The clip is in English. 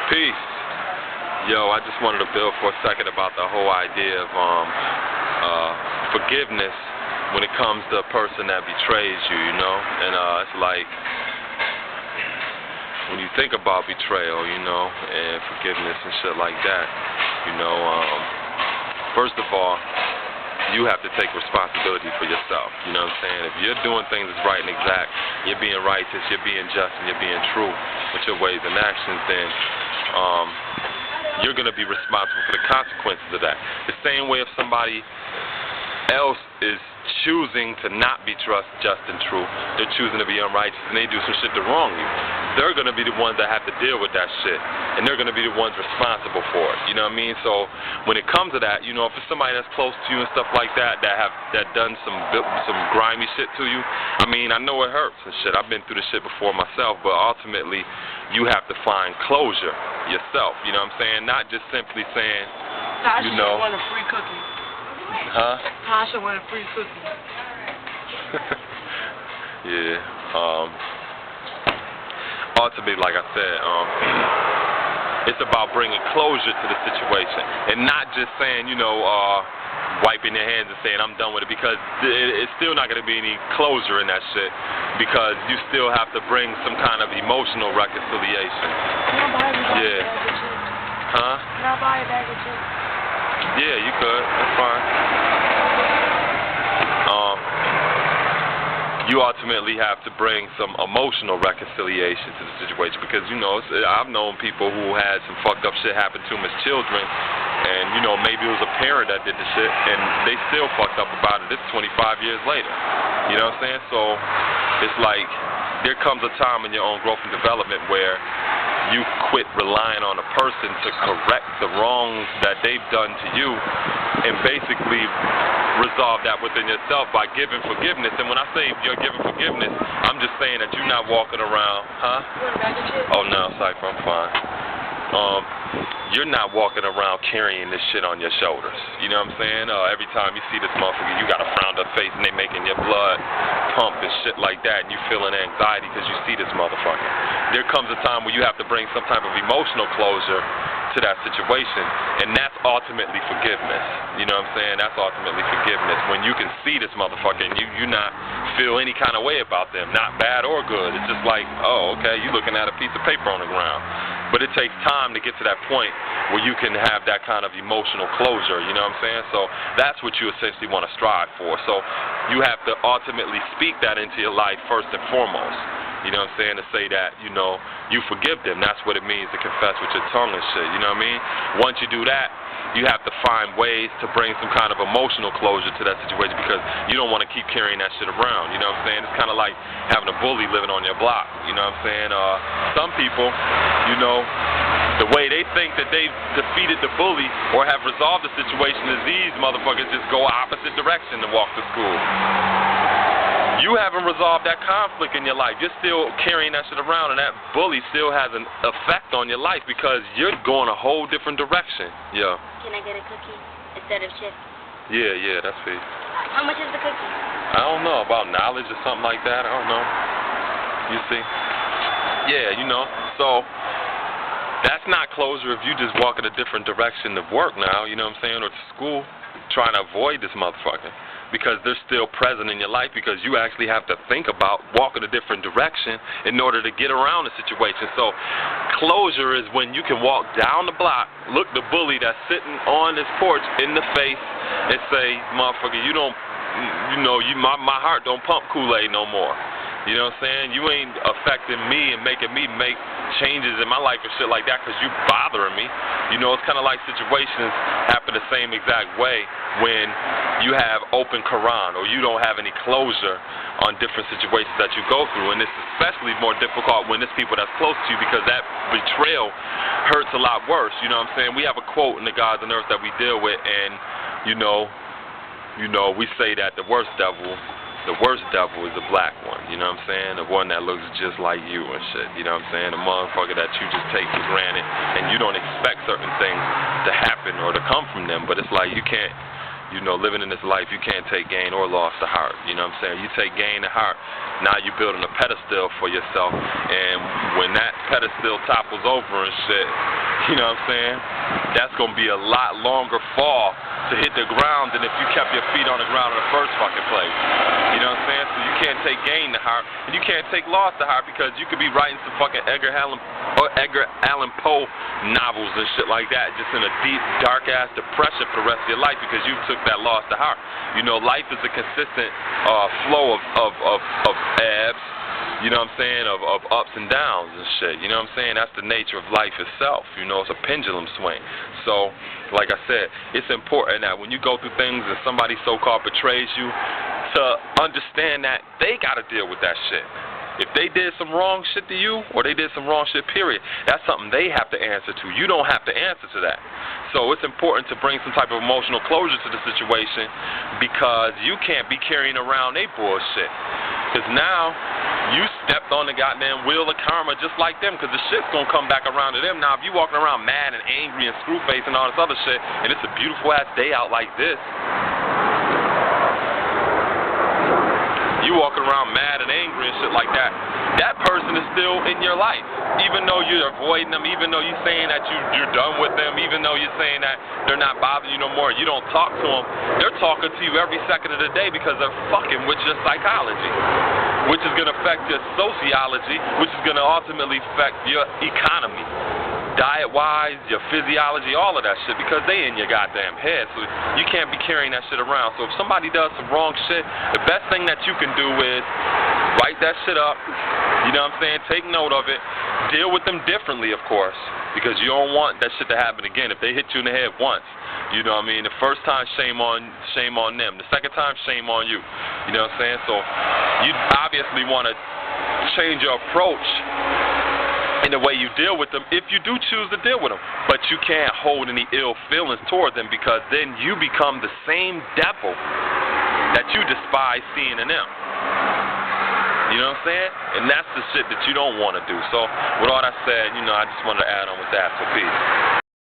Peace. Yo, I just wanted to build for a second about the whole idea of forgiveness when it comes to a person that betrays you, you know? And it's like, when you think about betrayal, you know, and forgiveness and shit like that, you know, first of all, you have to take responsibility for yourself, you know what I'm saying? If you're doing things that's right and exact, you're being righteous, you're being just, and you're being true with your ways and actions, then you're going to be responsible for the consequences of that. The same way if somebody else is choosing to not be just and true, they're choosing to be unrighteous, and they do some shit to wrong you, they're going to be the ones that have to deal with that shit, and they're going to be the ones responsible for it, you know what I mean? So when it comes to that, you know, if it's somebody that's close to you and stuff like that, that done some grimy shit to you, I mean, I know it hurts and shit. I've been through this shit before myself, but ultimately you have to find closure yourself, you know what I'm saying? Not just simply saying, you know, Tasha want a free cookie. huh? Tasha want a free cookie. Yeah. Ultimately, like I said, it's about bringing closure to the situation, and not just saying, you know, wiping your hands and saying I'm done with it, because it's still not going to be any closure in that shit, because you still have to bring some kind of emotional reconciliation. Can I buy a bag Yeah. of chips? Huh? Can I buy a bag of chips? Yeah, you could. That's fine. You ultimately have to bring some emotional reconciliation to the situation, because, you know, I've known people who had some fucked up shit happen to them as children, and, you know, maybe it was a parent that did the shit, and they still fucked up about it. It's 25 years later. You know what I'm saying? So it's like there comes a time in your own growth and development where you quit relying on a person to correct the wrongs that they've done to you, and basically resolve that within yourself by giving forgiveness. And when I say you're giving forgiveness, I'm just saying that you're not walking around, huh? Oh no, Cypher, I'm fine. You're not walking around carrying this shit on your shoulders. You know what I'm saying? Every time you see this motherfucker, you got a frowned up face and they making your blood pump and shit like that, and you feeling anxiety because you see this motherfucker. There comes a time where you have to bring some type of emotional closure to that situation, and that's ultimately forgiveness. You know what I'm saying? That's ultimately forgiveness. When you can see this motherfucker and you not feel any kind of way about them, not bad or good. It's just like, oh, okay, you looking at a piece of paper on the ground. But it takes time to get to that point where you can have that kind of emotional closure, you know what I'm saying? So that's what you essentially want to strive for. So you have to ultimately speak that into your life first and foremost. You know what I'm saying? To say that, you know, you forgive them. That's what it means to confess with your tongue and shit. You know what I mean? Once you do that, you have to find ways to bring some kind of emotional closure to that situation, because you don't want to keep carrying that shit around. You know what I'm saying? It's kind of like having a bully living on your block. You know what I'm saying? Some people, you know, the way they think that they've defeated the bully or have resolved the situation is these motherfuckers just go opposite direction to walk to school. You haven't resolved that conflict in your life. You're still carrying that shit around, and that bully still has an effect on your life because you're going a whole different direction. Yeah. Can I get a cookie instead of chips? Yeah, that's it. How much is the cookie? I don't know, about knowledge or something like that. I don't know. You see? Yeah, you know. So that's not closure if you just walk in a different direction to work now, you know what I'm saying, or to school, trying to avoid this motherfucker. Because they're still present in your life, because you actually have to think about walking a different direction in order to get around the situation. So closure is when you can walk down the block, look the bully that's sitting on this porch in the face, and say, motherfucker, my heart don't pump Kool-Aid no more. You know what I'm saying? You ain't affecting me and making me make changes in my life and shit like that because you bothering me. You know, it's kind of like situations happen the same exact way when you have open Quran or you don't have any closure on different situations that you go through. And it's especially more difficult when it's people that's close to you, because that betrayal hurts a lot worse. You know what I'm saying? We have a quote in the Gods and Earth that we deal with, and, you know, we say that the worst devil is the black one, you know what I'm saying? The one that looks just like you and shit, you know what I'm saying? The motherfucker that you just take for granted, and you don't expect certain things to happen or to come from them, but it's like you can't You know, living in this life, you can't take gain or loss to heart. You know what I'm saying? You take gain to heart, now you're building a pedestal for yourself. And when that pedestal topples over and shit, you know what I'm saying? That's going to be a lot longer fall to hit the ground than if you kept your feet on the ground in the first fucking place. You know what I'm saying? So you can't take gain to heart, and you can't take loss to heart, because you could be writing some fucking Edgar Allan Poe novels and shit like that, just in a deep, dark-ass depression for the rest of your life because you took that loss to heart. You know, life is a consistent flow of ebbs, you know what I'm saying, of ups and downs and shit. You know what I'm saying? That's the nature of life itself. You know, it's a pendulum swing. So, like I said, it's important that when you go through things and somebody so-called betrays you, to understand that they got to deal with that shit. If they did some wrong shit to you, or they did some wrong shit, period, that's something they have to answer to. You don't have to answer to that. So it's important to bring some type of emotional closure to the situation, because you can't be carrying around they bullshit. Because now, you stepped on the goddamn wheel of karma just like them, because the shit's going to come back around to them. Now, if you walking around mad and angry and screw-faced and all this other shit, and it's a beautiful-ass day out like this, you walking around mad and angry and shit like that, that person is still in your life. Even though you're avoiding them, even though you're saying that you're done with them, even though you're saying that they're not bothering you no more, you don't talk to them, they're talking to you every second of the day because they're fucking with your psychology, which is going to affect your sociology, which is going to ultimately affect your economy. Diet-wise, your physiology, all of that shit, because they in your goddamn head, so you can't be carrying that shit around. So if somebody does some wrong shit, the best thing that you can do is write that shit up, you know what I'm saying, take note of it, deal with them differently, of course, because you don't want that shit to happen again. If they hit you in the head once, you know what I mean, the first time, shame on them. The second time, shame on you. You know what I'm saying? So you obviously want to change your approach in the way you deal with them, if you do choose to deal with them. But you can't hold any ill feelings toward them, because then you become the same devil that you despise seeing in them. You know what I'm saying? And that's the shit that you don't want to do. So with all that said, you know, I just wanted to add on with that. So peace.